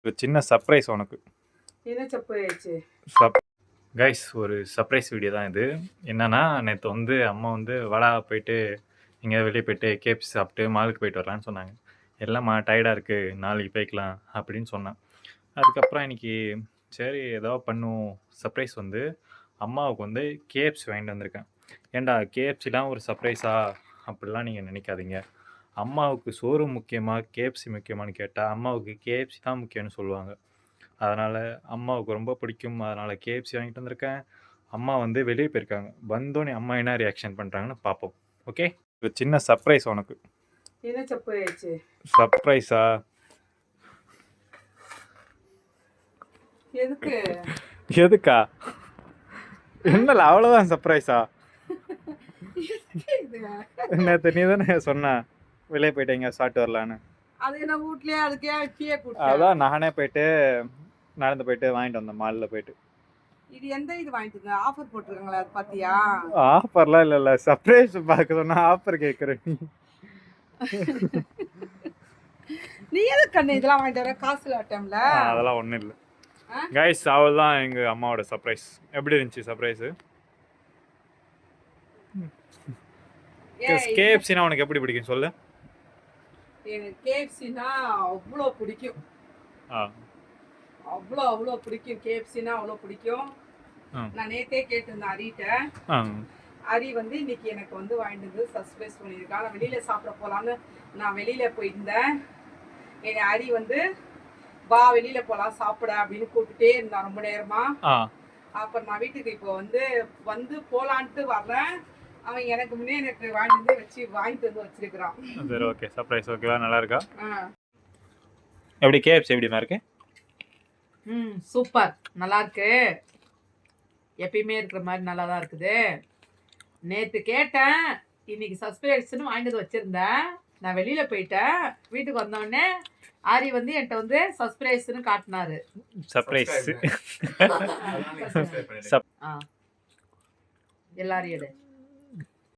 ஒரு சின்ன சர்ப்ரைஸ் உனக்கு. என்ன சர்ப்ரைஸ்? கைஸ், ஒரு சர்ப்ரைஸ் வீடியோ தான் இது. என்னன்னா, நேற்று வந்து அம்மா வந்து வடா போயிட்டு எங்கேயாவது வெளியே போயிட்டு கேப்ஸ் சாப்பிட்டு மாலுக்கு போயிட்டு வரலான்னு சொன்னாங்க. எல்லாம்மா டயர்டாக இருக்குது, நாளைக்கு போய்க்கலாம் அப்படின்னு சொன்னேன். அதுக்கப்புறம் இன்னைக்கு சரி ஏதோ பண்ணுவோம். சர்ப்ரைஸ் வந்து அம்மாவுக்கு வந்து கேப்ஸ் வாங்கிட்டு வந்திருக்கேன். ஏன்டா கேப்சிலாம் ஒரு சர்ப்ரைஸா அப்படிலாம் நீங்கள் நினைக்காதீங்க. அம்மாவுக்கு சோறு முக்கியமாக கேப்சி முக்கியமானு கேட்டால் அம்மாவுக்கு கேப்சி தான் முக்கியம்னு சொல்லுவாங்க. அதனால் அம்மாவுக்கு ரொம்ப பிடிக்கும். அதனால் கேப்சி வாங்கிட்டு வந்திருக்கேன். அம்மா வந்து வெளியே போயிருக்காங்க. வந்தோடனே அம்மா என்ன ரியாக்ஷன் பண்ணுறாங்கன்னு பார்ப்போம். ஓகே, ஒரு சின்ன சர்ப்ரைஸ் உனக்கு. என்ன சர்ப்ரைஸ்? சர்ப்ரைஸா? எதுக்கு? எதுக்கா? என்னல அவ்வளோதான் சர்ப்ரைஸா? நேற்று நீ தானே சொன்ன வெளியே போயிட்டீங்க சாப்பிட்டு வரலான்னு. அது என்ன வீட்லயே அதுக்கே வச்சியே கூட்ட. அதான் நானே போயிட்டு நடந்து போயிட்டு வாங்கிட்டு வந்தேன் மாலில் போயிட்டு. இது எந்த இது வாங்கிட்டு ஆஃபர் போட்டிருக்காங்களா அது பாத்தியா? ஆஃபர்லாம் இல்லைல்ல, சர்ப்ரைஸ் பார்க்க சொன்னா ஆஃபர் கேட்குறேன் நீ. நீ எதுக்கு கண்ணு இதெல்லாம் வாங்கிட்டு வர? காசு இல்லாட்டம்ல. அதெல்லாம் ஒன்றும் இல்லை கைஸ், அவள் தான் எங்கள் அம்மாவோட சர்ப்ரைஸ். எப்படி இருந்துச்சு சர்ப்ரைஸு? கேஎஃப்சினா உனக்கு எப்படி பிடிக்கும் சொல்லு? எனக்கு கேஎஃப்சினா அவ்வளோ பிடிக்கும். அவ்வளோ பிடிக்கும். கேஎஃப்சினா அவ்வளோ பிடிக்கும். நான் நேத்தே கேட்டிருந்தேன் அரிட்ட. அரி வந்து இன்னைக்கு எனக்கு வந்து வாங்கிட்டு வந்து சர்ப்ரைஸ் பண்ணியிருக்காங்க. நான் வெளியில சாப்பிட போலான்னு நான் வெளியில போயிருந்தேன். என் அரி வந்து வா வெளியில போலாம் சாப்பிட அப்படின்னு கூப்பிட்டுட்டே இருந்தான் ரொம்ப நேரமா. அப்புறம் நான் வீட்டுக்கு இப்போ வந்து போலான்ட்டு வர்றேன். அவன் எனக்கு முன்னே எனக்கு வாங்கிட்டு வந்து வச்சிருக்கிறான். சரி, ஓகே. சர்ப்ரைஸ் ஓகேவா? நல்லா இருக்கா? எப்படி கேஎஃப்சி எப்படிமா இருக்கு? சூப்பர், நல்லா இருக்கு. எப்பயுமே இருக்கிற மாதிரி நல்லா தான் இருக்குது. நேற்று கேட்டேன், இன்னைக்கு சர்ப்ரைஸ்னு வாங்கிட்டு வந்து வச்சிருந்தேன். நான் வெளியில போயிட்டேன். வீட்டுக்கு வந்தோடனே ஆரி வந்து என்கிட்ட வந்து சர்ப்ரைஸ்னு காட்டினாரு. சர்ப்ரைஸ் எல்லாரும் எடு.